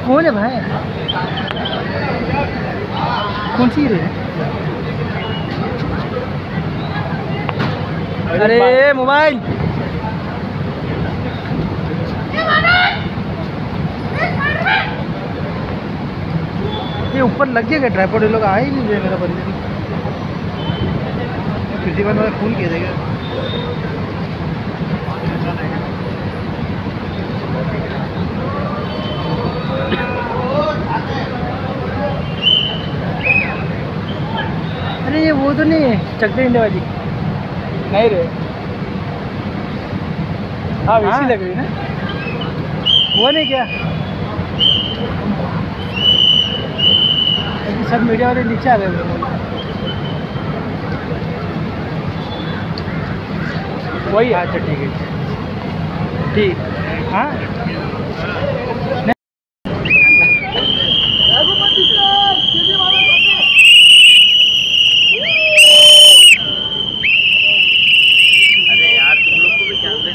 कौन है भाई? कौन सी रे? अरे मोबाइल ये ऊपर लग गया ट्राइपॉड, ये लोग आ ही नहीं रहे मेरा बंदे। किसी बार मैं फोन किया देगा। अरे ये वो तो नहीं है चकते इंडिया वाली? नहीं रे। हाँ वैसी लग रही ना, वो नहीं क्या? सब मीडिया वाले नीचे आ गए। वही। अच्छा ठीक है, ठीक। हाँ अरे यार तुम लोग को भी ध्यान दे।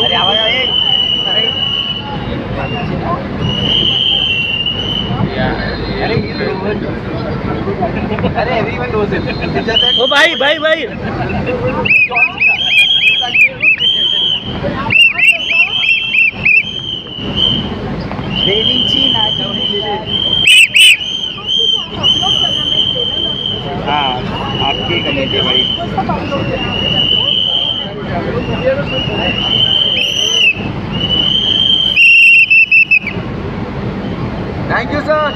अरे आवाज आए अरे एवरीवन नोज इट। ओ भाई भाई भाई हाँ आपकी गली थी भाई। Thank you sir.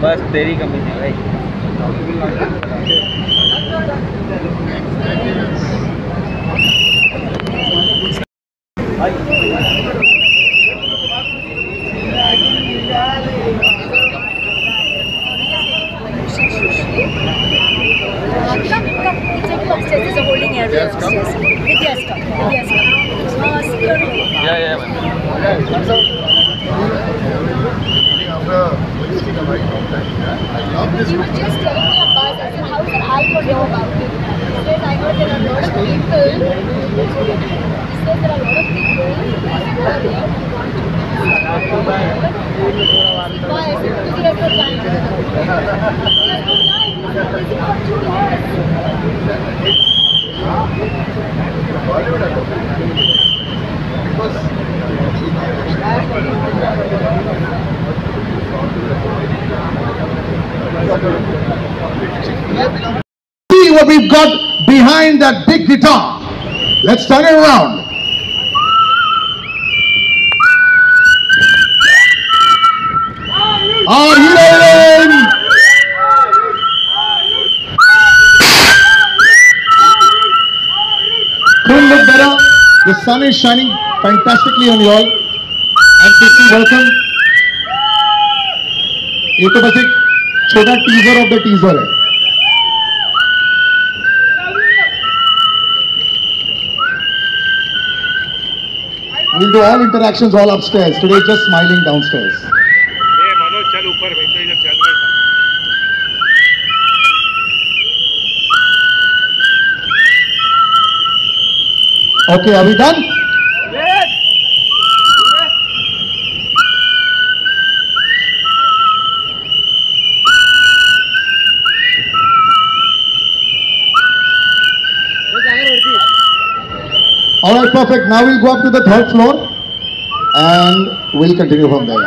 बस तेरी कमी थी भाई। He was just telling me about it. How can I know about it? He says I know there are a lot of people. He says there are a lot of people who are working. Why? Because he has no time. He has no time. He's busy for 2 years. See what we've got behind that big guitar. Let's turn it around. Are you ready? Couldn't look better. The sun is shining fantastically on you all. And please welcome. ये तो बस एक छोटा teaser of the teaser है. We'll do all interactions all upstairs. Today just smiling downstairs. ए मनोज चल ऊपर भेजो इधर चल रहा है. Okay, are we done? All right, perfect. Now we'll go up to the 3rd floor and we'll continue from there.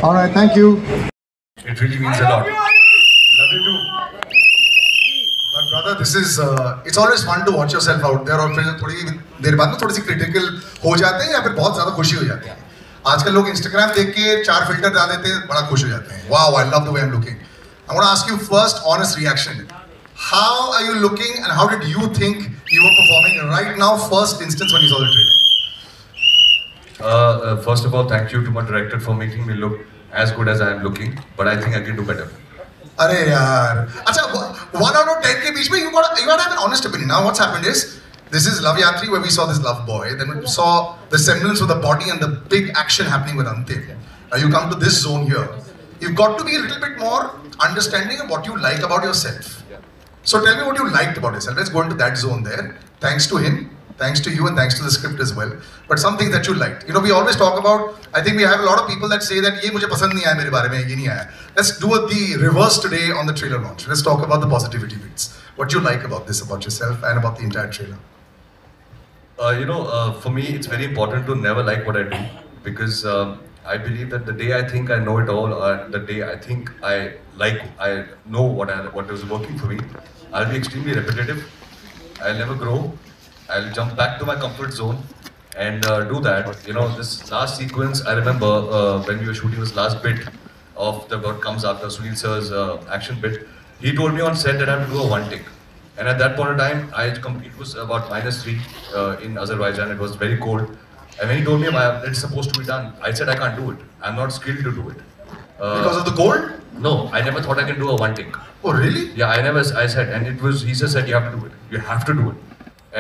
All right, thank you. It really means a lot. Love you too. But brother, this is it's always fun to watch yourself out there और फिर थोड़ी देर बाद ना थोड़ी सी critical हो जाते हैं या फिर बहुत ज़्यादा खुशी हो जाती है. आजकल लोग Instagram देख के 4 filter डाल देते हैं, बड़ा खुश हो जाते हैं. Wow, I love the way I'm looking. I want to ask you first honest reaction. How are you looking and how did you think you were performing right now, first instance when you saw the trailer? First of all, thank you to my director for making me look as good as I am looking, but I think I can do better. अरे यार, अच्छा 1 out of 10 के बीच में you gotta have an honest opinion. Now what's happened is this is Love Yatri where we saw this love boy, then we saw the semblance of the body and the big action happening with Antim. Now you come to this zone here. You've got to be a little bit more understanding of what you like about yourself. So tell me what you liked about yourself. Let's go into that zone there. Thanks to him, thanks to you, and thanks to the script as well. But some things that you liked. You know, we always talk about. I think we have a lot of people that say that ये मुझे पसंद नहीं आया मेरे बारे में, ये नहीं आया. Let's do the reverse today on the trailer launch. Let's talk about the positivity bits. What you like about this, about yourself, and about the entire trailer. For me, it's very important to never like what I do because I believe that the day I think I know it all, or the day I think I know what is working for me, I'll be extremely repetitive. I'll never grow. I'll jump back to my comfort zone and do that. You know, this last sequence, I remember when we were shooting this last bit of what comes after Sunil sir's action bit, he told me on set that I have to do a one take. And at that point of time, it was about -3 in Azerbaijan. It was very cold. And when he told me it's supposed to be done, I said I can't do it. I'm not skilled to do it. Because of the cold? No, I never thought I can do a one take. Oh really? Yeah, I said, and he just said you have to do it. You have to do it.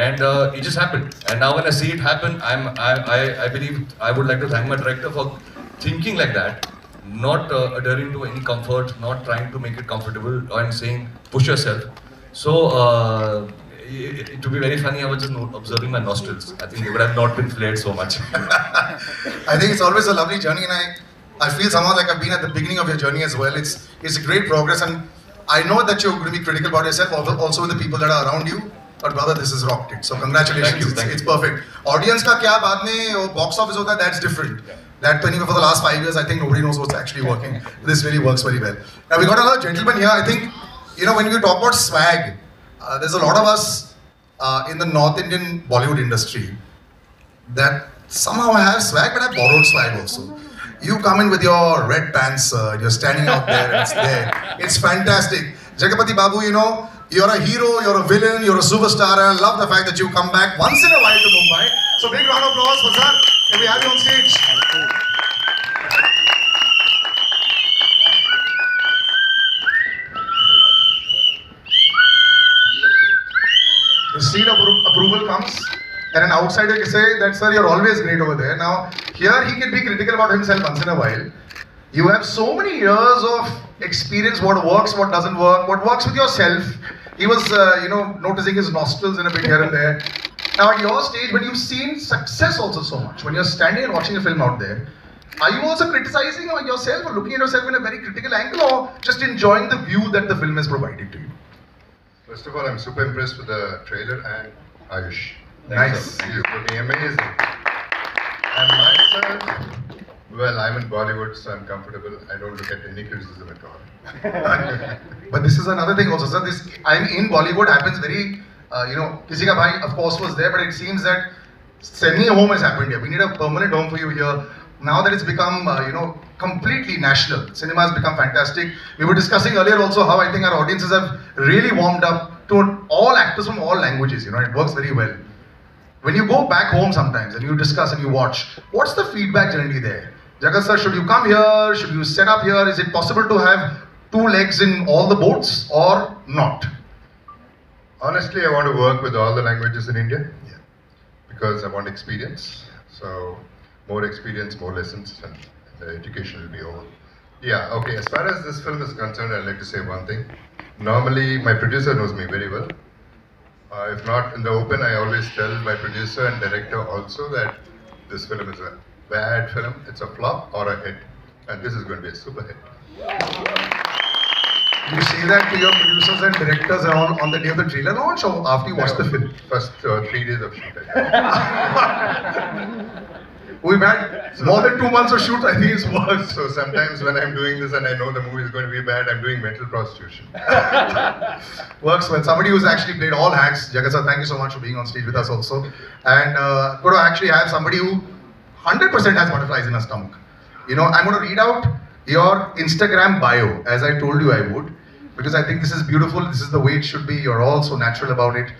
And it just happened. And now when I see it happen, I believe I would like to thank my director for thinking like that, not adhering to any comfort, not trying to make it comfortable, and saying push yourself. So to be very funny, I was just observing my nostrils. I think they would have not been flared so much. I think it's always a lovely journey, and I feel somehow like I've been at the beginning of your journey as well. It's a great progress, and I know that you're going to be critical about yourself, also with the people that are around you. But brother, this is rocked it. So congratulations. Thank you. It's perfect. Audience का क्या बाद में box office होता है, that's different. That to anyway for the last 5 years, I think nobody knows what's actually working. This really works very well. Now we got another gentleman here. I think, you know, when you talk about swag, there's a lot of us in the North Indian Bollywood industry that somehow have swag, but have borrowed swag also. You come in with your red pants, you're standing out there, and it's there. It's fantastic. Jagapati Babu, you know, you're a hero, you're a villain, you're a superstar, and I love the fact that you come back once in a while to Mumbai. So big round of applause for sir. Can we have you on stage? The seal of approval comes, and an outsider can say that, sir, you're always great over there. Now, here he can be critical about himself once in a while. You have so many years of experience, what works, what doesn't work, what works with yourself. He was, noticing his nostrils in a bit here and there. Now, at your stage, when you've seen success also so much, when you're standing and watching a film out there, are you also criticizing yourself or looking at yourself in a very critical angle, or just enjoying the view that the film has provided to you? First of all, I'm super impressed with the trailer and Ayush. Nice. He's looking amazing. And myself, well, I'm in Bollywood, so I'm comfortable. I don't look at any criticism at all. But this is another thing also, sir. This I'm in Bollywood happens very, Kisi Ka Bhai of course was there, but it seems that semi-home has happened here. We need a permanent home for you here. Now that it's become, completely national, cinema has become fantastic. We were discussing earlier also how I think our audiences have really warmed up to all actors from all languages. It works very well. When you go back home sometimes and you discuss and you watch, what's the feedback generally there? Jagat sir, should you come here? Should you set up here? Is it possible to have 2 legs in all the boats or not? Honestly, I want to work with all the languages in India. Yeah. Because I want experience. So, more experience, more lessons, and the education will be over. Yeah, okay. As far as this film is concerned, I'd like to say one thing. Normally, my producer knows me very well. If not in the open, I always tell my producer and director also that this film is a bad film, it's a flop or a hit. And this is going to be a super hit. You say that to your producers and directors on the day of the trailer launch or after you watch the film? First 3 days of shoot. We've had more than 2 months of shoot. I think it's worse. So sometimes when I'm doing this and I know the movie is going to be bad, I'm doing mental prostitution. Works well. Somebody who's actually played all hats. Jagat sir, thank you so much for being on stage with us also. And going to actually have somebody who 100% has butterflies in her stomach. You know, I'm going to read out your Instagram bio, as I told you I would, because I think this is beautiful. This is the way it should be. You're all so natural about it.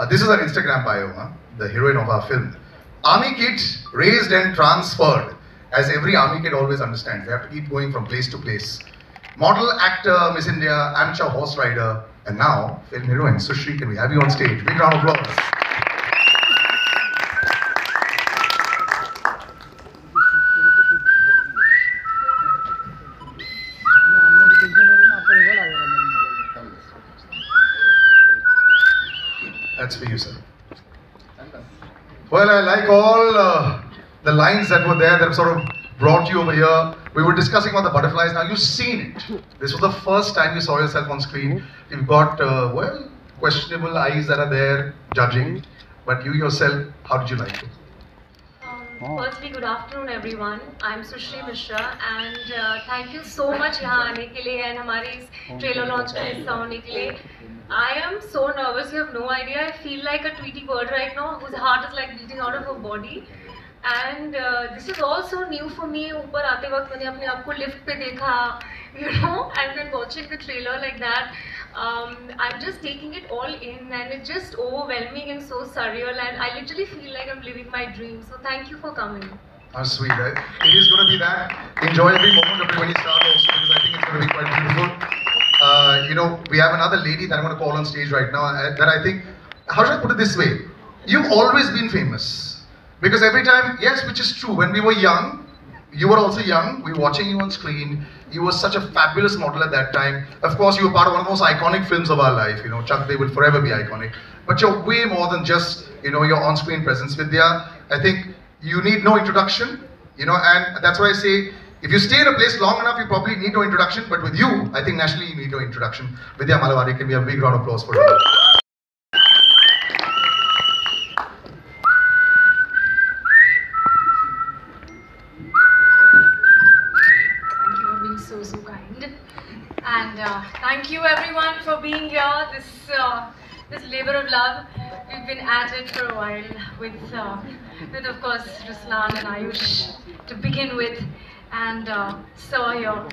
This is her Instagram bio, the heroine of our film. Army kid, raised and transferred, as every army kid always understands. They have to keep going from place to place. Model, actor, Miss India, amateur horse rider, and now film heroine. Sushri, can we have you on stage? Big round of applause. That's for you, sir. Well, I like all the lines that were there that have sort of brought you over here. We were discussing about the butterflies. Now, you've seen it. This was the first time you saw yourself on screen. You've got, well, questionable eyes that are there judging. But you yourself, how did you like it? Firstly, good afternoon everyone. I'm Sushri Mishra and thank you so much यहाँ आने के लिए and हमारे इस trailer launch का हिस्सा होने के लिए. I am so nervous, you have no idea. I feel like a Tweety bird right now whose heart is like beating out of her body. And this is also new for me. ऊपर आते वक्त मैंने अपने आप को lift पे देखा, you know, and then watching the trailer like that. I'm just taking it all in and it's just overwhelming and so surreal and I literally feel like I'm living my dream. So thank you for coming. How sweet, right? It is going to be that. Enjoy every moment of it when you start also because I think it's going to be quite beautiful. You know, we have another lady that I'm going to call on stage right now that I think, how should I put it this way? You've always been famous. Because every time, yes, which is true, when we were young, you were also young, we were watching you on screen, you were such a fabulous model at that time. Of course, you were part of one of the most iconic films of our life, you know, Chak De will forever be iconic. But you're way more than just, you know, your on-screen presence. Vidya, I think you need no introduction, you know, and that's why I say, if you stay in a place long enough, you probably need no introduction, but with you, I think nationally you need no introduction. Vidya Malawari, can we have a big round of applause for her? So kind, and thank you everyone for being here. This labor of love. We've been at it for a while with of course Ruslan and Ayush to begin with, and so here.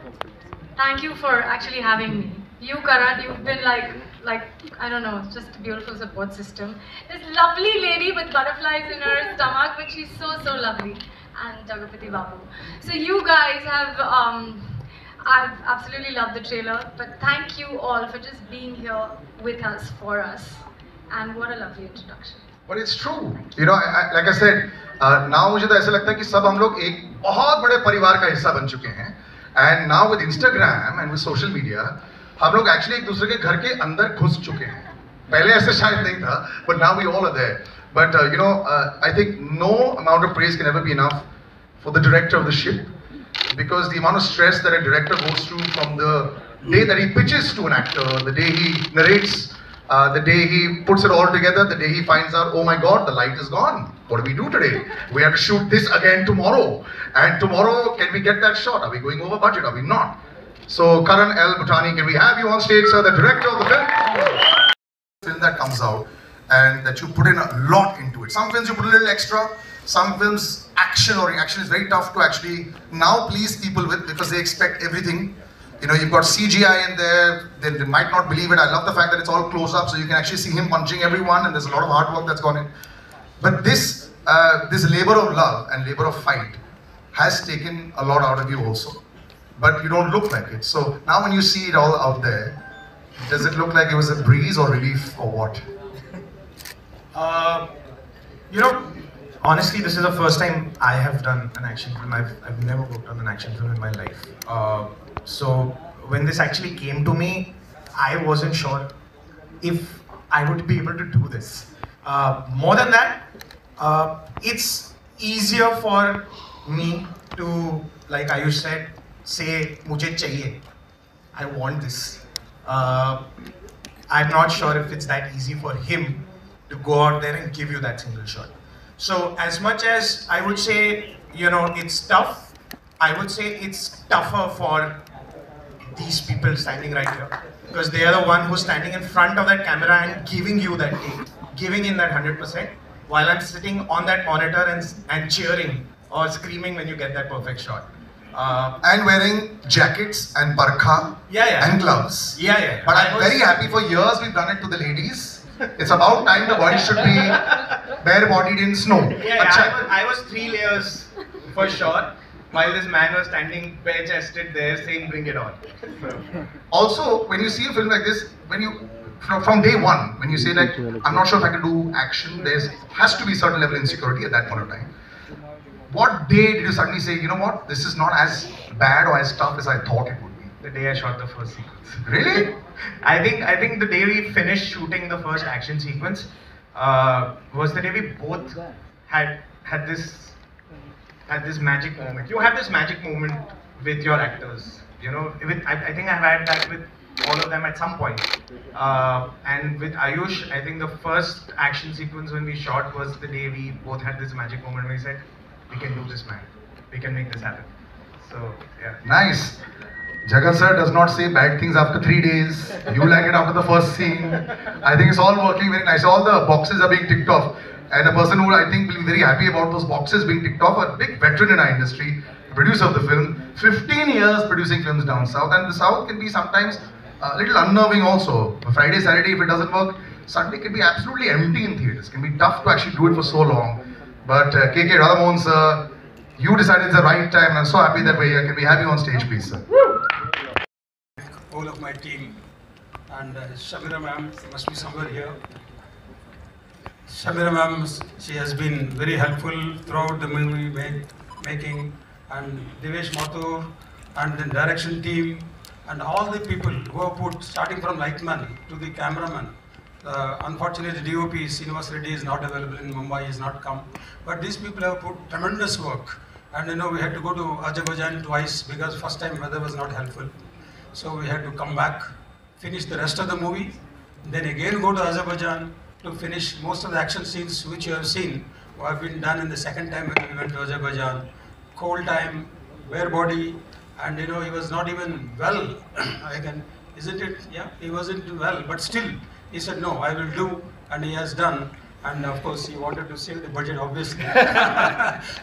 Thank you for actually having me. You, Karan, you've been like I don't know, just a beautiful support system. This lovely lady with butterflies in her stomach, but she's so lovely, and Jagapati Babu. So you guys have. I've absolutely loved the trailer, but thank you all for just being here with us, for us, and what a lovely introduction. But it's true, you know. Like I said, now मुझे तो ऐसा लगता है कि सब हम लोग एक बहुत बड़े परिवार का हिस्सा बन चुके हैं. And now with Instagram and with social media, हम लोग actually एक दूसरे के घर के अंदर घुस चुके हैं. पहले ऐसे शायद नहीं था, but now we all are there. But you know, I think no amount of praise can ever be enough for the director of the ship. Because the amount of stress that a director goes through from the day that he pitches to an actor, the day he narrates, the day he puts it all together, the day he finds out, oh my God, the light is gone. What do we do today? We have to shoot this again tomorrow. And tomorrow, can we get that shot? Are we going over budget? Are we not? So, Karan L. Bhutani, can we have you on stage, sir, the director of the film? Film that comes out and that you put in a lot into it. Some films you put a little extra. Some films, action is very tough to actually now please people with because they expect everything. You know, you've got CGI in there, they might not believe it. I love the fact that it's all close up so you can actually see him punching everyone and there's a lot of hard work that's gone in. But this labor of love and labor of fight has taken a lot out of you also. But you don't look like it. So now when you see it all out there, does it look like it was a breeze or relief or what? You know, honestly, this is the first time I have done an action film. I've never worked on an action film in my life. So when this actually came to me, I wasn't sure if I would be able to do this. More than that, it's easier for me to, like Ayush said, say, "Mujhe chahiye." I want this. I'm not sure if it's that easy for him to go out there and give you that single shot. So as much as I would say, you know, it's tough, I would say it's tougher for these people standing right here. Because they are the one who's standing in front of that camera and giving you that take, giving in that 100%, while I'm sitting on that monitor and cheering or screaming when you get that perfect shot. And wearing jackets and barkha and gloves. Yeah. But I'm very happy. For years we've done it to the ladies. It's about time the boys should be bare-bodied in snow. I was 3 layers for sure, while this man was standing bare-chested there saying, "Bring it on." Also, when you see a film like this, when you from day one, when you say like, I'm not sure if I can do action, there has to be certain level of insecurity at that point of time. What day did you suddenly say, you know what, this is not as bad or as tough as I thought it would be? The day I shot the first sequence. Really? I think the day we finished shooting the first action sequence was the day we both had this magic moment. You have this magic moment with your actors, you know. I think I've had that with all of them at some point. And with Ayush, I think the first action sequence when we shot was the day we both had this magic moment where we said, "We can do this, man. We can make this happen." So yeah. Nice. Jagat sir does not say bad things after 3 days. You like it after the first scene. I think it's all working very nice. All the boxes are being ticked off. And a person who I think will be very happy about those boxes being ticked off, a big veteran in our industry, producer of the film, 15 years producing films down south. And the south can be sometimes a little unnerving also. Friday, Saturday, if it doesn't work, Sunday can be absolutely empty in theatres. It can be tough to actually do it for so long. But KK Radhamohan sir, you decided it's the right time, and I'm so happy that we're here. Can we have you on stage, please, sir? All of my team, and Shamira ma'am must be somewhere here. Shamira ma'am, she has been very helpful throughout the movie making, and Devesh Mathur and the direction team, and all the people who have put, starting from lightman to the cameraman. Unfortunately, DOP Srinivas Reddy is not available in Mumbai, he has not come. But these people have put tremendous work. And you know, we had to go to Azerbaijan twice because first time weather was not helpful. So we had to come back, finish the rest of the movie, then again go to Azerbaijan to finish most of the action scenes which you have seen have been done in the second time when we went to Azerbaijan. Cold time, bare body, and you know, he was not even well. Isn't it? Yeah, he wasn't well, but still, he said, no, I will do, and he has done. And of course, he wanted to save the budget, obviously.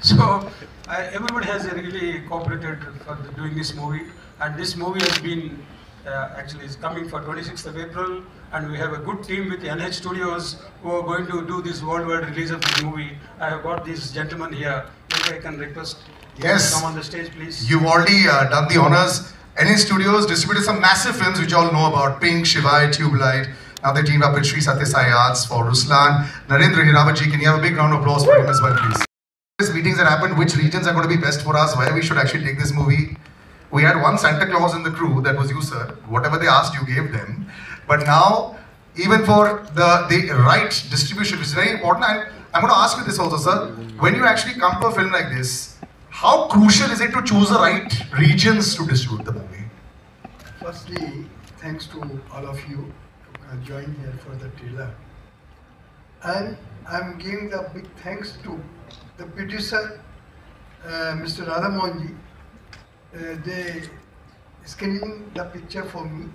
So, everybody has really cooperated for doing this movie. And this movie has been, actually is coming for 26th of April. And we have a good team with NH Studios who are going to do this worldwide release of the movie. I have got these gentlemen here. If I can request yes, come on the stage, please. You've already done the honors. NH Studios distributed some massive films which you all know about. Pink, Shivai, Tube Light. Now they teamed up with Sri Satya Sai Arts for Ruslan. Narendra Hirawatji, can you have a big round of applause for him as well, please? These meetings that happened, which regions are going to be best for us, where we should actually take this movie. We had one Santa Claus in the crew, that was you, sir. Whatever they asked, you gave them. But now, even for the right distribution, which is very important, and I'm going to ask you this also, sir. When you actually come to a film like this, how crucial is it to choose the right regions to distribute the movie? Firstly, thanks to all of you who joined here for the trailer. And I'm giving the big thanks to the producer, Mr. Radhamohanji. They screening the picture for me.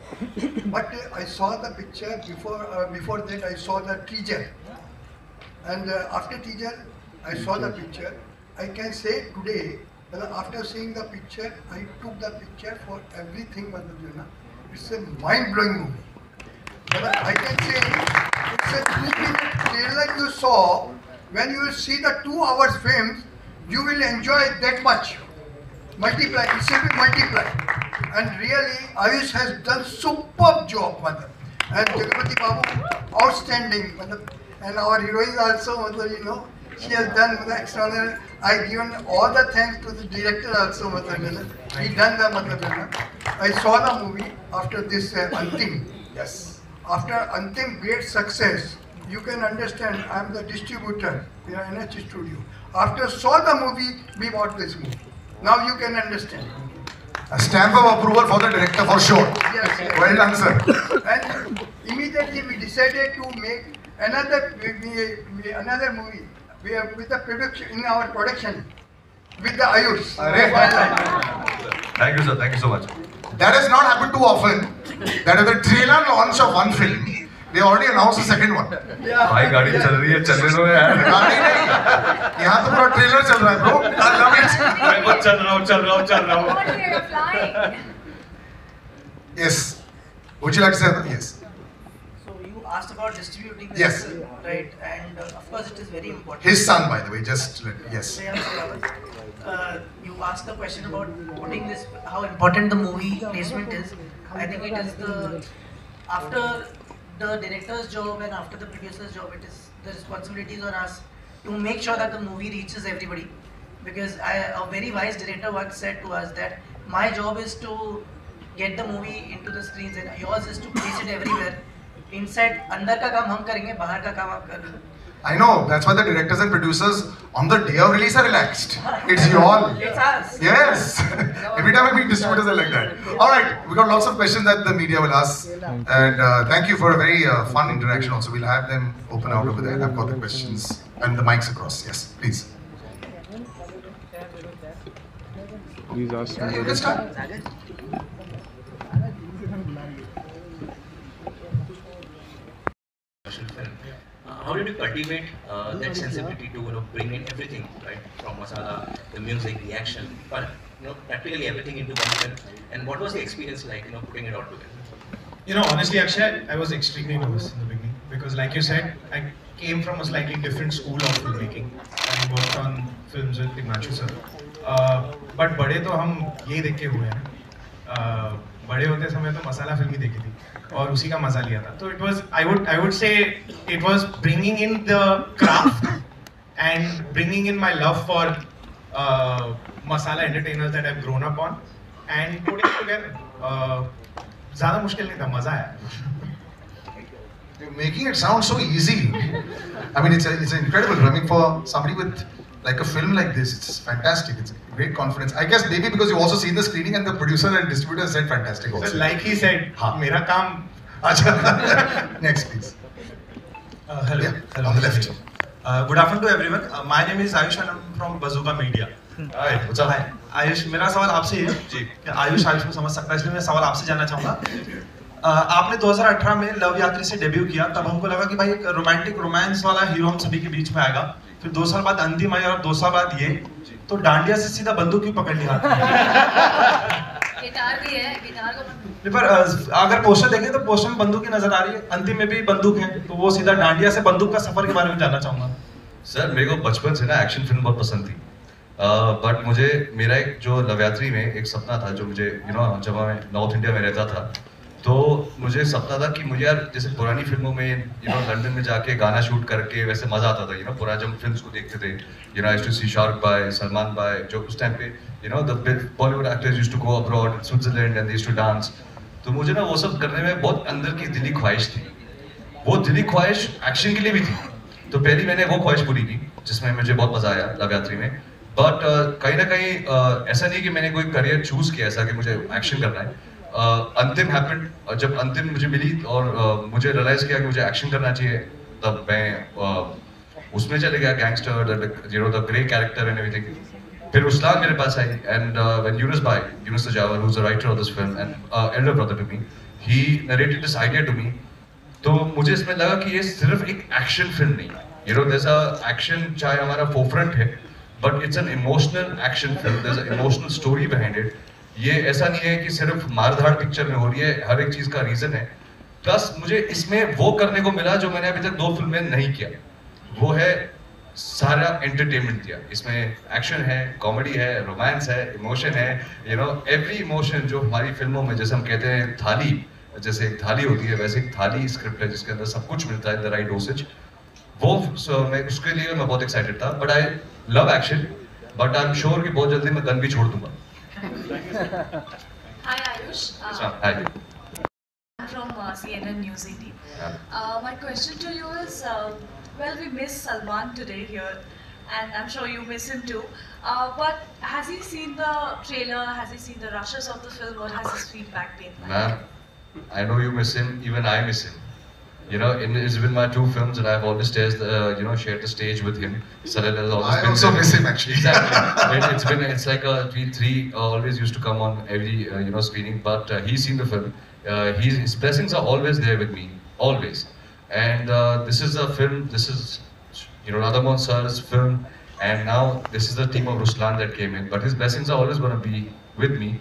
But I saw the picture before that I saw the teaser. And after teaser, I saw the picture. I can say today, after seeing the picture, I took the picture for everything. It's a mind-blowing movie. I can say it's a 2-minute trailer you saw. When you see the 2 hours film, you will enjoy it that much. Multiply, it will be multiply. And really, Ayush has done superb job, and Jagapati Babu, outstanding. And our heroine also, you know, she has done extraordinary. I given all the thanks to the director also, he done the I saw the movie after this Antim. Yes. After Antim great success, you can understand I am the distributor in NH Studio. After saw the movie, we bought this movie. Now you can understand. A stamp of approval for the director for sure. Yes, yes. Well done, sir. And immediately we decided to make another movie we have with the production in our production with the Ayush. Thank you, sir. Thank you so much. That has not happened too often. That is the trailer launch of one film. They already announced the second one. भाई गाड़ी चल रही है, चलने दो यार. गाड़ी नहीं, यहाँ तो पूरा ट्रेलर चल रहा है bro. I love it. मैं बस चल रहा हूँ. What are you flying? Yes. Would you like to say that? Yes. So you asked about distributing this, Yes. right? And of course it is very important. His son, by the way, just yes. You asked the question about putting this, how important the movie placement is. I think it is after the director's job and after the producer's job, it is the responsibilities on us to make sure that the movie reaches everybody. Because a very wise director once said to us that my job is to get the movie into the screens and yours is to place it everywhere. Inside, अंदर का काम हम करेंगे, बाहर का काम आप कर. I know, that's why the directors and producers on the day of release are relaxed. It's y'all. It's us. Yes. Every time we distributors are like that. Alright, we got lots of questions that the media will ask. And thank you for a very fun interaction also. We'll have them open out over there. I've got the questions and the mics across. Yes, please. Please ask You can start. How did you cultivate that sensibility to bring in everything, right, from masala, the music, the action, but practically everything into one film? And what was the experience like, putting it all together? Honestly, Akshay, I was extremely nervous in the beginning because, like you said, I came from a slightly different school of filmmaking. I worked on films with Himanshu sir. But बड़े तो हम ये देख के हुए हैं. बड़े होते समय तो मसाला फिल्म ही देखी थी और उसी का मजा लिया था. तो it was, I would say it was bringing in the craft and bringing in my love for masala entertainers that I've grown up on and putting it together. ज़्यादा मुश्किल नहीं था, मजा आया. You're making it sound so easy. I mean, it's incredible. I mean, for somebody with like a film like this, it's fantastic. It's great confidence. I guess maybe because you've also seen the screening and the producer and distributor said fantastic also. So like he said, मेरा काम. Next, please. Hello. Yeah, Hello. on the left. Good afternoon to everyone. My name is Ayush and I'm from Bazooka Media. Hi, what's up? Hi. Ayush, मेरा सवाल आपसे है जी. आयुष को समझ सकता है, इसलिए मैं सवाल आपसे जानना चाहूँगा. आपने 2018 में लव यात्री से डेब्यू किया, तब हमको लगा कि भाई एक रोमांटिक रोमांस वाला हीरो हम सभी के बीच में आएगा. फिर 2 साल बाद अंतिम आई और 2 साल बाद ये, तो डांडिया से सीधा बंदूक क्यों पकड़ लिया? गिटार भी है, गिटार को. पर अगर पोस्टर देखें तो पोस्टर में बंदूक ही नजर आ रही है, अंतिम में भी बंदूक है, तो वो सीधा डांडिया से बंदूक का सफर के बारे में जानना चाहूँगा. सर मेरे को बचपन से ना एक्शन फिल्म बहुत पसंद थी. बट मुझे मेरा एक जो लव यात्री में एक सपना था जो मुझे जब मैं नॉर्थ इंडिया में रहता था तो मुझे सपना था कि मुझे यार जैसे पुरानी फिल्मों में लंदन में जाके गाना शूट करके वैसे मजा आता था. पूरा जब फिल्म्स को देखते थे I used to see Shahrukh भाई, सलमान भाई, जो उस टाइम पे the Bollywood actors used to go abroad Switzerland and they used to dance. तो मुझे ना वो सब करने में बहुत अंदर की दिली ख्वाहिश थी. वो दिली ख्वाहिश एक्शन के लिए भी थी. तो पहली मैंने वो ख्वाहिश पूरी की जिसमें मुझे बहुत मजा आया लव यात्री में. बट कहीं ना कहीं ऐसा नहीं कि मैंने कोई करियर चूज किया ऐसा कि मुझे एक्शन करना है. अंतिम हैपेंड, जब अंतिम मुझे मिली और मुझे रियलाइज किया कि मुझे एक्शन करना चाहिए, तब मैं उसमें चले गया. Gangster, the grey character and everything. फिर रुस्लान मेरे पास आई and when Yunus Tajawar who is the writer of this film and elder brother to me, he narrated this idea to me. तो मुझे इसमें लगा कि ये सिर्फ एक एक्शन फिल्म नहीं है. there's a एक्शन चाहे हमारा फोरफ्रंट है, but it's an emotional action film. there's an emotional story behind it. ये ऐसा नहीं है कि सिर्फ मारधाड़ पिक्चर में हो रही है, हर एक चीज का रीजन है. प्लस मुझे इसमें वो करने को मिला जो मैंने अभी तक 2 फिल्म में नहीं किया, वो है सारा एंटरटेनमेंट दिया. इसमें एक्शन है, कॉमेडी है, रोमांस है, इमोशन है. एवरी इमोशन जो हमारी फिल्मों में जैसे हम कहते हैं थाली, जैसे एक थाली होती है वैसे एक थाली स्क्रिप्ट है जिसके अंदर सब कुछ मिलता है, द राइट डोसेज. वो मैं उसके लिए मैं बहुत एक्साइटेड था. But I love action, but I am sure कि बहुत जल्दी मैं गन भी छोड़ दूंगा. Hi Ayush. Hi. I'm from CNN News 18. My question to you is, well, we miss Salman today here, and I'm sure you miss him too. But has he seen the trailer? Has he seen the rushes of the film? What has his feedback been like? Ma'am, I know you miss him. Even I miss him. You know, it's been my 2 films, and I've always shared the stage with him. Salil has always I been also there. miss him actually. Exactly. It's like we 3 always used to come on every screening, but he's seen the film. His blessings are always there with me, always. And this is a film. This is Radhamon sir's film, and now this is the team of Ruslan that came in. But his blessings are always going to be with me.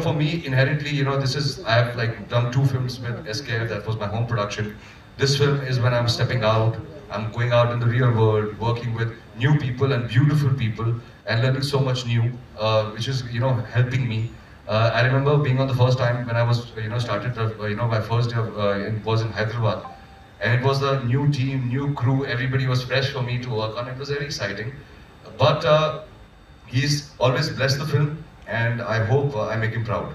For me, inherently, I have like done 2 films with SKF. That was my home production. This film is when I'm stepping out. I'm going out in the real world, working with new people and beautiful people, and learning so much new, which is helping me. I remember being on the first time when I was started. My first day was in Hyderabad, and it was the new team, new crew. Everybody was fresh for me to work on. It was very exciting. But he's always blessed the film, and I hope I make him proud.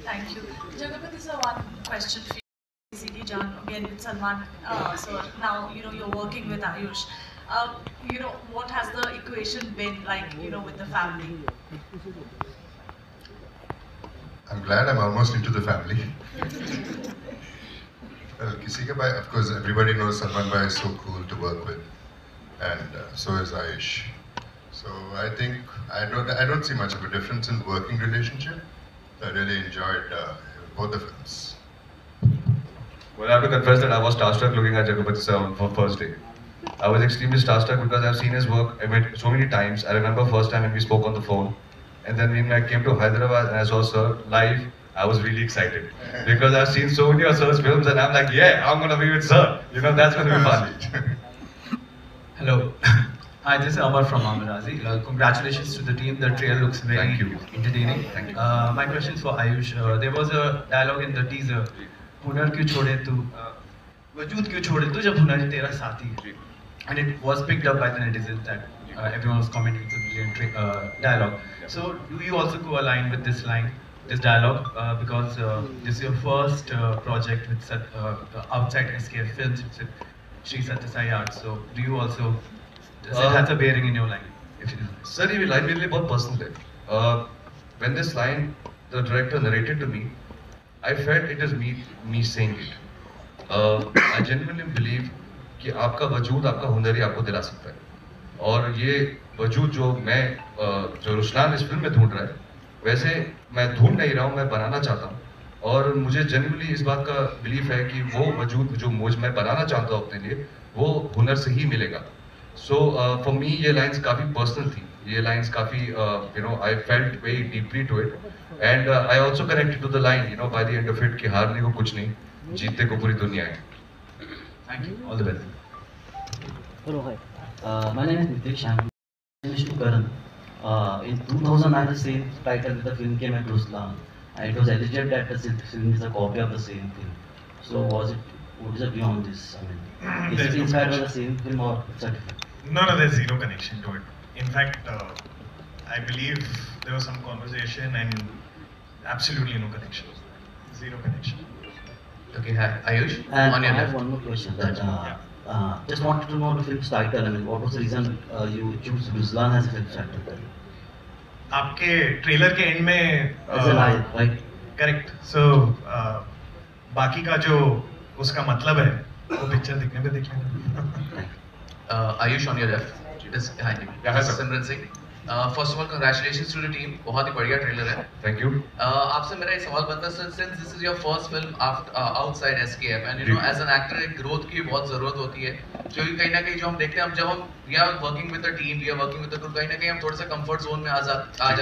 Thank you. Jagapati sir, one question for you. CD Jan, again with Salman. So now you're working with Ayush. What has the equation been like? With the family. I'm glad I'm almost into the family. Well, Kisi Ka Bhai, of course, everybody knows Salman Bhai is so cool to work with, and so is Ayush. So I think I don't see much of a difference in working relationship. I really enjoyed both the films. Well, I have to confess that I was starstruck looking at Jagapati sir for first day. I was extremely starstruck because I've seen his work so many times. I remember first time when we spoke on the phone, and then when I came to Hyderabad and I saw sir live, I was really excited because I've seen so many of sir's films, and I'm like, yeah, I'm gonna be with sir. That's gonna be fun. Hello. Hi, this is Amar from Amarazi. Congratulations to the team. The trailer looks very entertaining. Thank you. My question is for Ayush. There was a dialogue in the teaser. हुनर क्यों छोड़े तू वजूद क्यों छोड़े तू जब हुनर तेरा साथी है, and it was picked up by the netizens that everyone was commenting it's a brilliant dialogue. So do you also co-align with this dialogue because this is your first project with outside SKF Films with Sri Satya Sai Art. So do you also does it have a bearing in your line? Sir, ये line मेरे लिए बहुत personal है. When this line the director narrated to me, I felt it is me saying it. I genuinely believe कि आपका वजूद आपका हुनर ही आपको दिला सकता है, और ये वजूद जो रुस्लान इस फिल्म में ढूंढ रहा है, वैसे मैं ढूंढ नहीं रहा हूँ, मैं बनाना चाहता हूँ. और मुझे genuinely इस बात का बिलीफ है कि वो वजूद जो मैं बनाना चाहता हूँ अपने लिए, वो हुनर से ही मिलेगा. So for me ये lines काफी personal थी. ये lines काफी I felt very deeply to it, and I also connected to the line by the end of it कि हारने को कुछ नहीं, जीतने को पूरी दुनिया है. Thank you. All the best. Hello, hi. My name is Nitish. I'm Vishnu Karan. In 2009, the same title with the film came at Ruslan, and it was alleged that the film is a copy of the same film. So what is your view on this? I mean, is it inspired by the same film or it's a different? No, there's zero connection to it. In fact, I believe there was some conversation and absolutely no connection. Zero connection. Okay, hi, Ayush. And I have one more question. That just wanted to know the film's title. I mean, what was the reason you chose Ruslan as a film title? आपके trailer के end में As a line, right? Correct. So बाकी का जो उसका मतलब है वो पिक्चर देखने पे देख लेंगे. Ayush on your left. Hi, Simran Singh. First of all, congratulations to the team. बहुत ही बढ़िया ट्रेलर है. Thank you. आपसे मेरा एक सवाल बनता है, since this is your first film outside SKF, and as an actor एक growth की बहुत ज़रूरत होती है, जो कहीं ना कहीं जो हम देखते हैं, जब हम we are working with the team, we are working with the crew, कहीं ना कहीं हम थोड़ा सा comfort zone में आ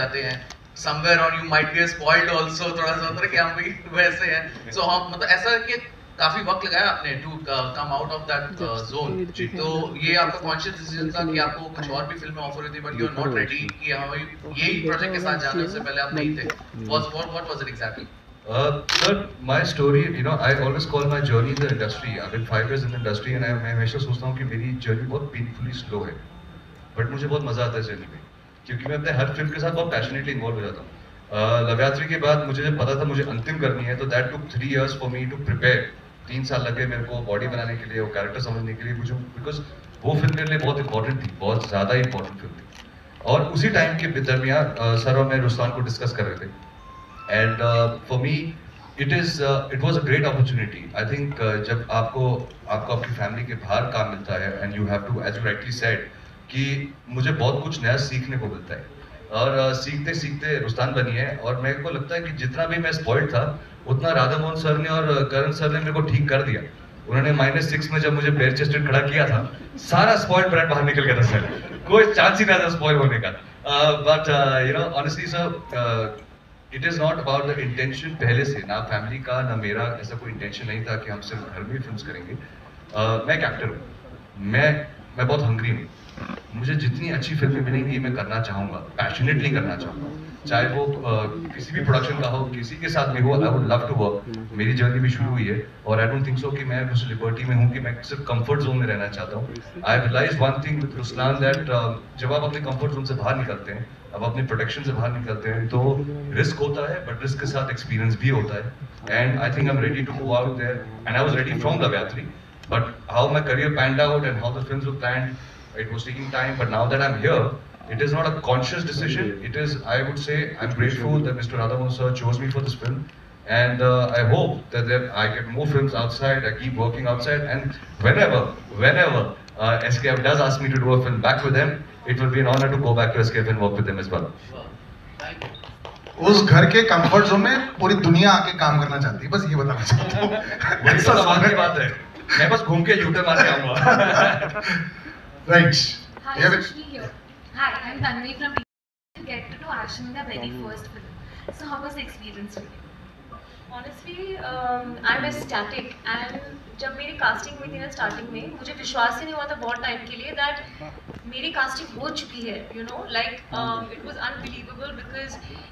जाते हैं. Somewhere on you might get spoiled also, थोड़ा सा होता है कि हम भी वैसे हैं. So हम मतलब ऐसा कि काफी वक्त लगाया आपने to come out of that zone. तो ये आपका कॉन्शियस डिसीजन था कि आपको कुछ और भी फिल्में ऑफर हुई थी, but you are not ready कि हम यही प्रोजेक्ट के साथ जाना, उससे पहले आप नहीं थे. What was it exactly? Sir, my story, I always call my journey in the industry. I've been 5 years in the industry, and मैं हमेशा सोचता हूँ कि मेरी जर्नी बहुत पेनफुली स्लो है, बट मुझे बहुत मजा आता है जर्नी में, क्योंकि मैं अपने हर फिल्म के साथ बहुत पैशनेटली इन्वॉल्व हो जाता हूँ. लवयात्री के बाद मुझे जब पता था मुझे अंतिम करनी है, तो that took 3 years for me to prepare. 3 साल लगे मेरे को बॉडी बनाने के लिए, वो कैरेक्टर समझने के लिए, मुझे बिकॉज वो फिल्म मेरे लिए बहुत इंपॉर्टेंट थी, बहुत ज़्यादा इंपॉर्टेंट फिल्म थी. और उसी टाइम के दरमियान सर और मैं रुस्लान को डिस्कस कर रहे थे, and for me it was a great opportunity. I think जब आपको आपकी फैमिली के बाहर काम मिलता है and you have to, as you rightly said, कि मुझे बहुत कुछ नया सीखने को मिलता है और सीखते सीखते रुस्तान बनी है और मेरे को लगता है कि जितना भी मैं स्पॉइल्ड था उतना राधा मोहन सर ने और करण सर ने मेरे को ठीक कर दिया. उन्होंने -6 में जब मुझे बेयर चेस्टेड खड़ा किया था सारा स्पॉइल्ड ब्रांड बाहर निकल गया था सर. कोई चांस ही नहीं था स्पॉइल होने का. But you know honestly sir it is not about the intention. पहले से ना फैमिली का ना मेरा ऐसा कोई इंटेंशन नहीं था कि हम सिर्फ घर में ही फिल्म करेंगे. मैं एक एक्टर हूँ, मैं बहुत हंग्री हूँ. मुझे जितनी अच्छी फिल्में मिलेंगी मैं करना चाहूँगा, पैशनेटली करना चाहूँगा, चाहे वो किसी भी प्रोडक्शन का हो, किसी के साथ भी हो. I would love to work. मेरी जर्नी भी शुरू हुई है और आई डोंट थिंक सो कि मैं उस लिबर्टी में हूँ कि मैं सिर्फ कंफर्ट जोन में रहना चाहता हूँ. I realise one thing with Ruslaan that जब आप अपने कंफर्ट जोन से बाहर निकलते हैं, अब अपने प्रोटेक्शन से बाहर निकलते हैं तो रिस्क होता है, बट रिस्क के साथ एक्सपीरियंस भी होता है. And I think I am ready to go out there and I was ready from Loveyatri. But how my career panned out and how the films were planned, it was taking time. But now that I'm here, it is not a conscious decision. It is, I would say, I'm grateful that Mr. Radhamohan sir chose me for this film. And I hope that I get more films outside, I keep working outside, and whenever SKF does ask me to do a film back with them, it will be an honor to go back to SKF and work with them as well. उस घर के comfort zone में पूरी दुनिया आके काम करना चाहती है, बस ये बताना चाहता हूँ. बड़ी सवाल की बात है. मैं बस घूम के यूटर्न मार के आऊँगा. Right. Hi, Yeah, Sushmi here. Hi, I'm Tanvi from P. To get to know action in the very first film. So how was the experience for you? Honestly, I'm ecstatic. And जब मेरी casting हुई थी ना starting में, मुझे विश्वास ही नहीं हुआ था बहुत टाइम के लिए दैट मेरी कास्टिंग हो चुकी है. You know like it was unbelievable because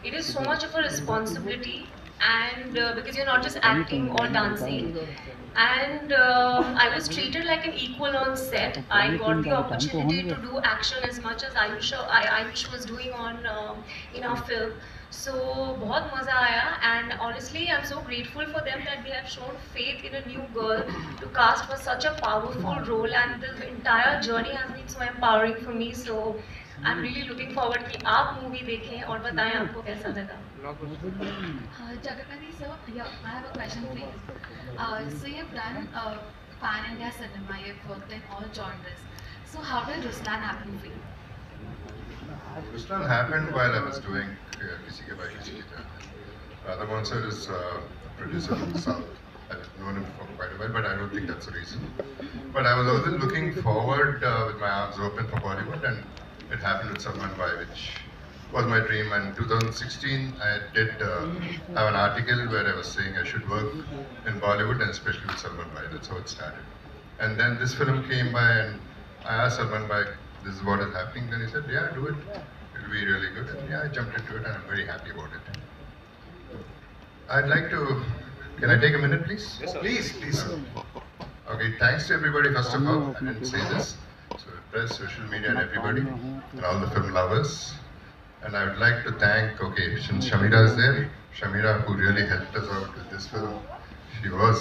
it is so much of a responsibility and because you're not just acting or dancing, and I was treated like an equal on set. I got the opportunity to do action as much as Ayush was doing on in our film. So बहुत मज़ा आया and honestly I'm so grateful for them that they have shown faith in a new girl to cast for such a powerful role, and the entire journey has been so empowering for me. So I'm really looking forward कि आप movie देखें और बताएं आपको कैसा लगा. Jagapati sir, yeah, I have a question for you. So you've done pan India cinema, you've worked in all genres. So how did Ruslan happen for you? Ruslan happened while I was doing Kisi Ke Bhai Kisi Ki Jaan. Radhamohan sir is a producer from the South. I've known him for quite a while, but I don't think that's the reason. But I was always looking forward with my arms open for Bollywood, and it happened with Salman Bhai, which was my dream. And in 2016, I did have an article where I was saying I should work in Bollywood, and especially with Salman Bhai. That's how it started. And then this film came by, and I asked Salman Bhai, "This is what is happening." Then he said, "Yeah, do it. It'll be really good." And yeah, I jumped into it, and I'm very happy about it. I'd like to. Can I take a minute, please? Yes, sir. Please. Okay. Thanks to everybody. First of all, I didn't say this. So press, social media, and everybody, and all the film lovers. And I would like to thank, since Shamira is there, Shamira, who really helped us out with this film. She was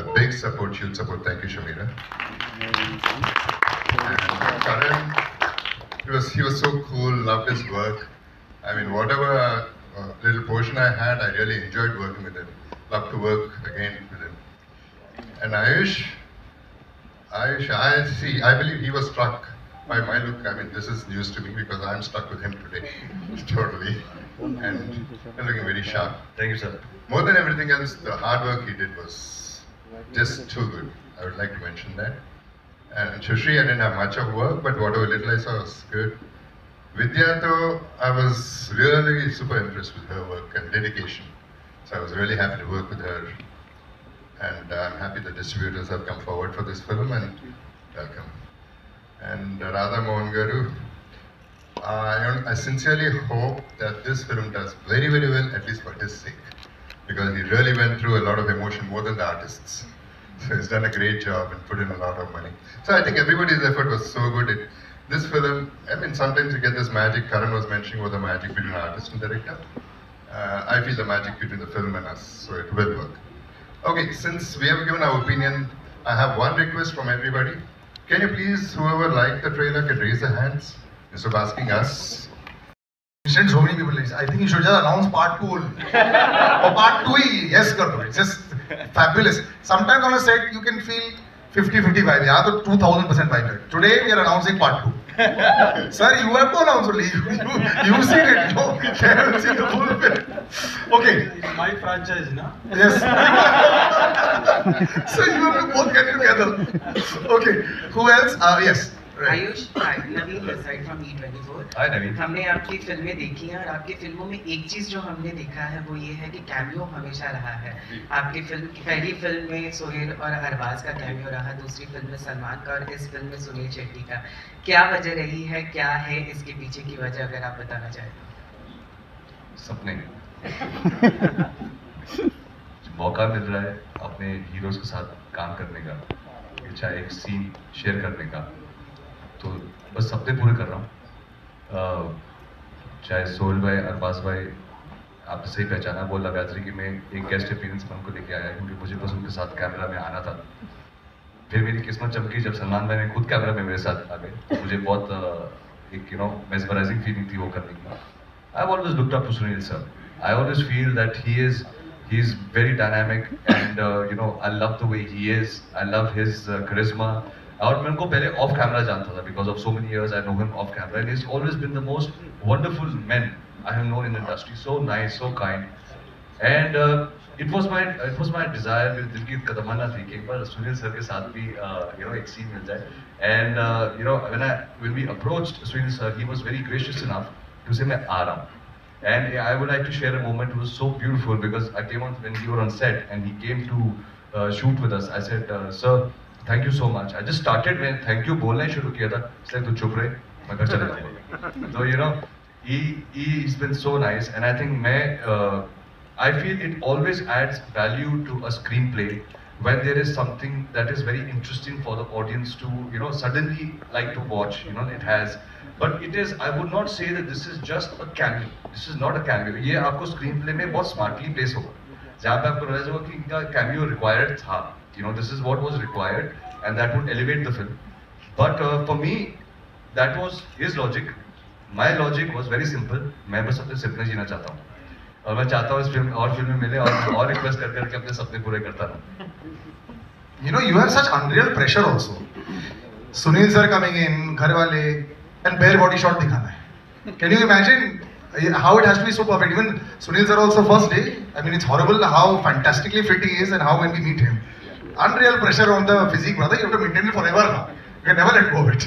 a big support, huge support. Thank you, Shamira. And Karan, he was so cool, loved his work. I mean, whatever little portion I had, I really enjoyed working with him. Love to work again with him. And Ayush, I believe he was struck by my look. I mean, this is news to me because I'm stuck with him today, totally. And looking very sharp. Thank you, sir. More than everything else, the hard work he did was just too good. I would like to mention that. And Shushri, I didn't have much of work, but whatever little I saw was good. Vidya, though, I was really super impressed with her work and dedication. So I was really happy to work with her. And I'm happy the distributors have come forward for this film, and welcome. And Radha Mohan Garu, I sincerely hope that this film does very, very well, at least for his sake. Because he really went through a lot of emotion, more than the artists. So he's done a great job and put in a lot of money. So I think everybody's effort was so good. This film, I mean, sometimes you get this magic. Karan was mentioning about the magic between artist and director. I feel the magic between the film and us, so it will work. Okay, since we have given our opinion, I have one request from everybody. Can you please, whoever liked the trailer, can raise their hands instead of asking us? mentioned so many people. I think you should just announce part 2 or part 2 he yes कर दो. It's just fabulous. Sometimes on a set you can feel 50-55. यहाँ तो 2000% vibe है. Today we are announcing part 2. Sir, you have to announce only. You've seen it. No, you haven't seen the full film. Okay. It's my franchise, no? Yes. So you have to both get together. Okay. Who else? Yes. Ayush, Naveen this side from E24. Hi नवीन. हमने आपकी फिल्में देखी हैं और आपकी फिल्मों में एक चीज जो हमने देखा है वो ये है कि कैमियो हमेशा रहा है. आपकी फिल्म पहली फिल्म में सोहेल और अरबाज का कैमियो रहा, दूसरी फिल्म में सलमान का और इस फिल्म में सुनील शेट्टी का. क्या वजह रही है, क्या है इसके पीछे की वजह, अगर आप बताना चाहें? सपने. मौका मिल रहा है अपने हीरोज के साथ काम करने का, चाहे एक सीन शेयर करने का, तो बस सपने पूरे कर रहा हूँ. चाहे सोहेल भाई, अरबाज भाई, आपने सही पहचाना, वो लव यात्री की मैं एक गेस्ट अपीयरेंस में उनको लेके आया क्योंकि मुझे बस उनके साथ कैमरा में आना था. फिर मेरी किस्मत चमकी जब सलमान भाई ने खुद कैमरा में मेरे साथ आ गए. मुझे बहुत एक मेस्मराइजिंग फीलिंग थी वो करने की. I always looked up to Sunil sir. I always feel that he is very dynamic and I love the way he is. I love his charisma. और मैं उनको पहले ऑफ कैमरा जानता था because of so many years I know him off camera and he has always been the most wonderful man I have known in the industry. So nice, so kind and it was my desire, मेरे दिल की तमन्ना थी कि एक बार Sunil sir के साथ भी एक सीन मिल जाए. And when we approached Sunil sir, he was very gracious enough to say मैं आ रहा हूँ. And I would like to share a moment. It was so beautiful because I came on when we were on set and he came to shoot with us. I said, sir, thank you so much. I just started when thank you बोलना ही शुरू किया था. इसलिए तू चुप रहे, मैं घर चला जाऊँगा. So he's been so nice and I think I feel it always adds value to a screenplay when there is something that is very interesting for the audience to suddenly like to watch. It has, but it is, I would not say that this is just a cameo. This is not a cameo. ये आपको screenplay में बहुत smartly place होगा. जहाँ पे आपको realize होगा कि इनका cameo required था. This is what was required and that would elevate the film. But for me, that was his logic. My logic was very simple. मैं बस अपने सपने जीना चाहता हूँ. और मैं चाहता हूँ इस फिल्म और फिल्में मिले और रिक्वेस्ट कर करके अपने सपने पूरे करता रहूँ. You have such unreal pressure also. Sunil sir coming in, घर वाले and bare body shot दिखाना है. Can you imagine how it has to be so perfect? Even Sunil sir also first day. I mean it's horrible how fantastically fit he is and how when we meet him. Unreal pressure on the physique, brother. You have to maintain it forever now. You can never let go of it.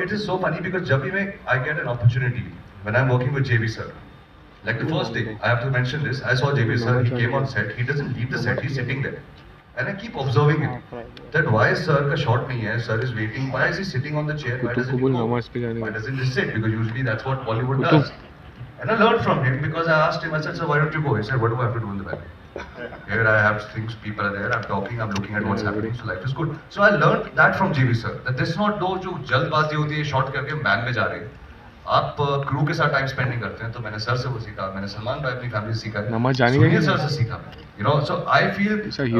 It is so funny because जब भी I get an opportunity when I'm working with JB sir. Like the first day, I have to mention this. I saw JB sir. He came on set. He doesn't leave the set. He's sitting there, and I keep observing him. That why sir का shot नहीं है? Sir is waiting. Why is he sitting on the chair? Why doesn't he go? Why doesn't he sit? Because usually that's what Bollywood does. And I learned from him because I asked him. I said, sir, why don't you go? He said, what do I have to do in the back? Here I have things. People are there. I'm talking. I'm looking at what's happening. So life is good. So I learned that from JB sir. That this not दो जो जल्दबाजी होती है shot करके ban में जा रहे हैं. आप क्रू के साथ टाइम स्पेंड नहीं करते हैं. तो मैंने सर से वो सीखा. मैंने सलमान भाई अपनी फैमिली से सीखा. सुनील सर से सीखा. So I feel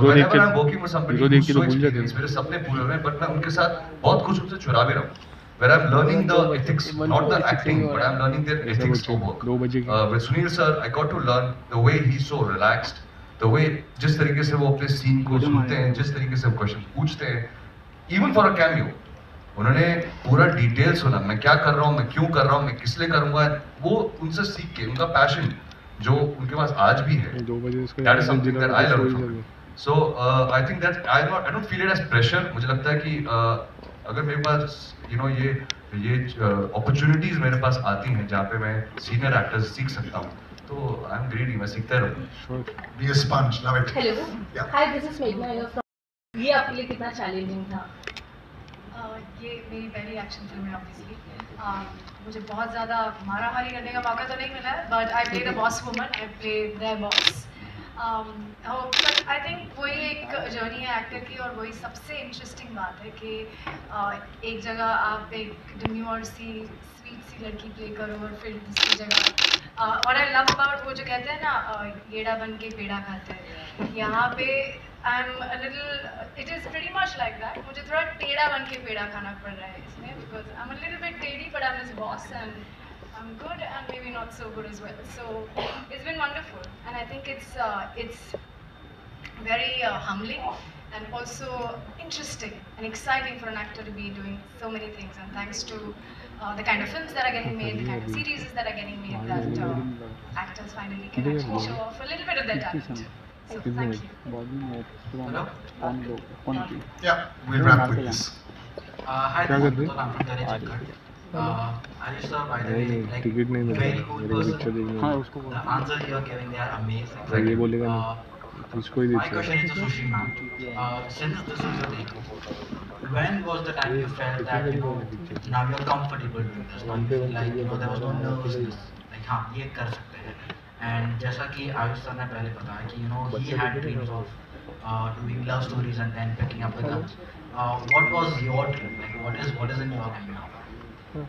whenever I'm working with somebody who's so experienced, मेरे सपने पूरे हो रहे हैं, but मैं उनके साथ बहुत कुछ उनसे चुरा भी रहा हूँ. Where I'm learning the ethics, not the acting, but I'm learning their ethics of work. With Sunil sir, I got to learn the way he's so relaxed, the way जिस तरीके से वो अपने सीन को सुनते हैं, जिस तरीके से वो क्वेश्चन पूछते हैं, even for a cameo. उन्होंने पूरा डिटेल सुना. मैं क्या कर रहा हूँ, मैं क्यों कर रहा हूँ, मैं किस लिए करूँगा. वो उनसे सीख के उनका पैशन जो उनके पास आज भी है, that is something that I learned from him. So I think that I don't feel it as pressure. मुझे लगता है कि अगर मेरे पास ये opportunities मेरे पास आती हैं जहाँ पे मैं senior actors सीख सकता हूँ, तो I'm greedy. मैं सीखता रहूँ. Be a sponge. Love it. Hello. Yeah. Hi, this is Meghna from. ये आपके लिए कितना challenging था? ये मेरी पहली एक्शन फिल्म है ऑब्वियसली. मुझे बहुत ज़्यादा मारा मारी करने का मौका तो नहीं मिला है, but I play the boss woman, I play the boss. But I think वही एक जर्नी है एक्टर की, और वही सबसे इंटरेस्टिंग बात है कि एक जगह आप एक डिम्यूर सी स्वीट सी लड़की प्ले करो और फिर दूसरी जगह और आई लव अबाउट वो जो कहते हैं ना गेड़ा बन के पेड़ा खाते हैं, यहाँ पे I'm a little, it is pretty much like that. मुझे थोड़ा टेढ़ा बन के पेड़ा खाना पड़ रहा है इसमें because I'm a little bit टेढ़ी but I'm his boss and I'm good and maybe not so good as well. So it's been wonderful, and I think it's very humbling and also interesting and exciting for an actor to be doing so many things. And thanks to the kind of films that are getting made, the kind of series that are getting made, that actors finally can actually show off a little bit of their talent. So thank you. Yeah, we'll wrap with this. Hi, I'm from Ayush sir, by the way, like, very cool person. The answers you are giving, they are amazing. My question is to Sushi ma'am. Since this is your takeover, when was the time you felt that, you know, now you're comfortable doing this? Like, you know, there was no nervousness. Like, हाँ, ये कर सकते हैं. And जैसा कि Ayush sir ने पहले बताया कि, you know, he had dreams of doing love stories and then picking up the guns. What was your dream? Like, what is in your mind now? So,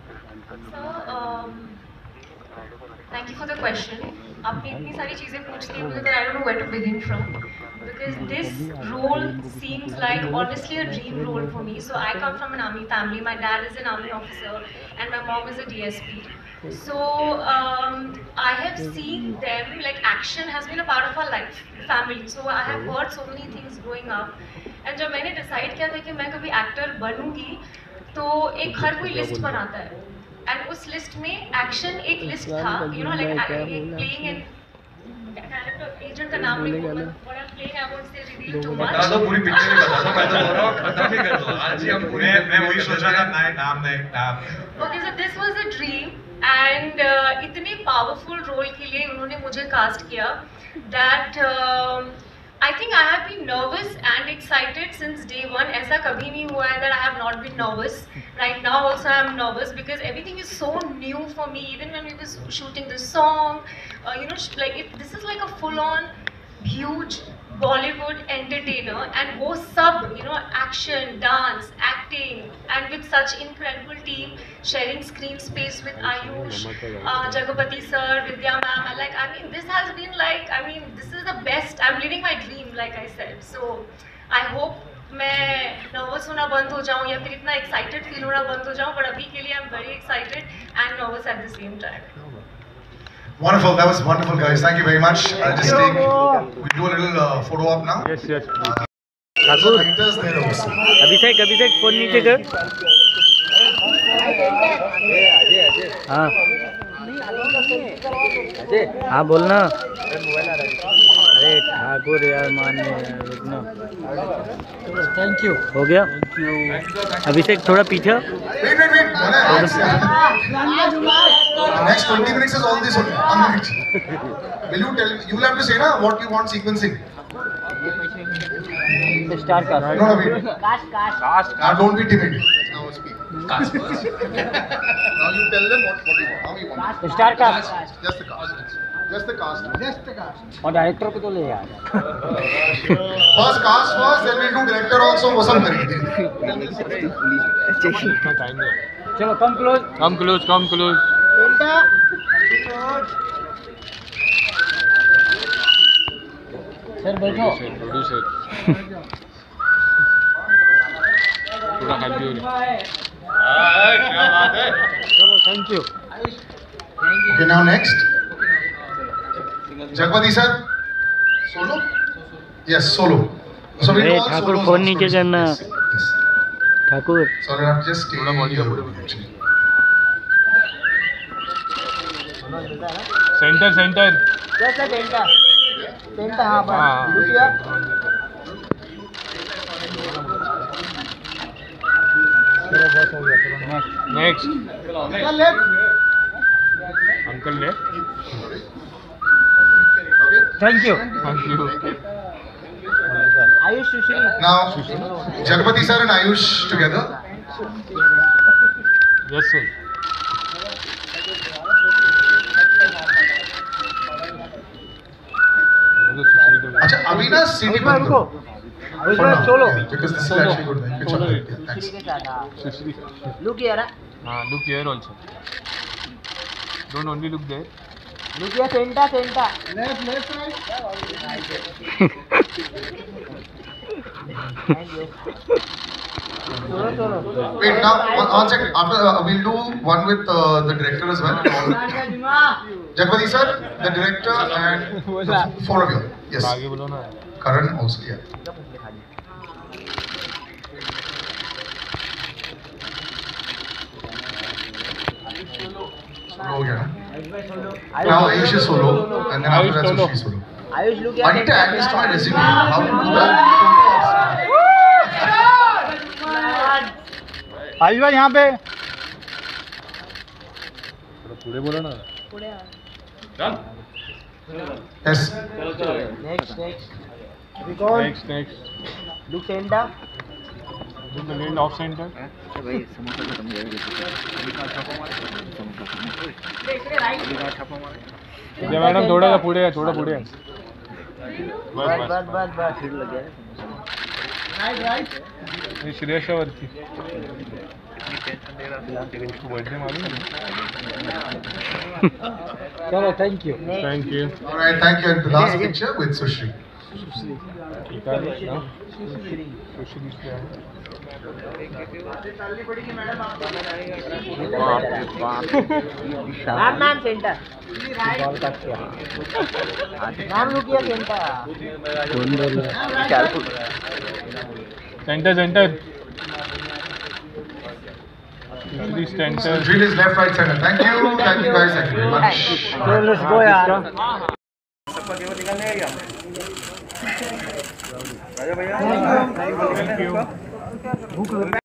thank you for the question. आपने इतनी सारी चीजें पूछती हैं मुझे, I don't know where to begin from, because this role seems like honestly a dream role for me. So I come from an army family. My dad is an army officer and my mom is a DSP. So I have seen them, like, action has been a part of our life, family. So I have heard so many things growing up. And जब मैंने decide किया था कि मैं कभी actor बनूंगी, तो एक हर कोई list बनाता है. And उस list में action एक list था, you know, like playing an character, agent का नाम नहीं बोलूँ, what I'm playing I won't say reveal too much. बता दो पूरी पिक्चर ही बता दो, मैं तो बोल रहा हूँ खत्म ही कर दो आज ही हम पूरे. मैं वही सोचा था, नाम नहीं. Okay, so this was a dream and इतने powerful role के लिए उन्होंने मुझे cast किया that I think I have been nervous and excited since day one. ऐसा कभी नहीं हुआ है that I have not been nervous. Right now also I am nervous because everything is so new for me. Even when we were shooting this song, you know, like this is like a full-on huge Bollywood entertainer, and वो सब, you know, action, dance, acting, and with such incredible team, sharing screen space with Ayush, Jagapati sir, Vidya ma'am. Like, I mean, this has been like, I mean, this is the best. I'm living my dream, like I said. So, I hope मैं nervous होना बंद हो जाऊँ या फिर इतना excited feel होना बंद हो जाऊँ. But अभी के लिए I'm very excited and nervous at the same time. Wonderful, that was wonderful, guys. Thank you very much. I'll just take, we do a little photo op now. Yes. Abhishek phone नीचे कर. हाँ बोलना. अरे ठाकुर यार मान्य रुकना. Thank you. हो गया. अभिषेक थोड़ा पीछे. Wait. Next 20 minutes is all this only. 1 minute. Will you tell? You will have to say na what you want sequencing. Star cast. No, wait. Cast. Don't be timid. Now speak. Cast first. Now you tell them what you want. How you want. Star cast. Just the cast. Just the cast. और director को तो ले यार. First cast first, then we'll do director also. वो सब करेंगे. चलो come close. Sir बैठो. पूरा हैप्पी हो रहा है. क्या बात है. चलो thank you. Okay, now next. Jagpati sir. Solo? Yes, solo. So we all Thakur solos phone of नीचे stories. करना. Yes. Thakur. Sorry, I'm just staying here. Centre कैसा सेंटर हाँ बस. रुकिए. नेक्स्ट. अंकल ने. Thank you. Ayush Sushri. Now, Jagpati sir and Ayush together. Yes sir. अच्छा अभी ना सीटी बंद करो. चलो. Because this is actually good. Thanks. Look here. Look here also. Don't only look there. Look here, center. Left side. Thank you. Wait, now one second. After we'll do one with the director as well. Jagpati sir, the director, and the four of you. Yes. Karan also. Yeah. Solo ho gaya. Now Ayush is solo, and then after that Sushi is solo. Ayush, look I need to add this to my resume. How to do that? Ayush भाई यहाँ पे पूरे बोलो ना चल Yes. Next. Next. Look center. Look the land off center. Vijay madam थोड़ा पुढे या थोड़ा पुढे बस फिर लग गया हे श्रेयशावरती बर्थडे मालूम है चलो thank you All right, thank you. And the last picture with Sushri. Ma'am centre ma'am रुकिए centre So drill is left, right, center. Thank you guys. Thank you very much. So let's go यार Thank you.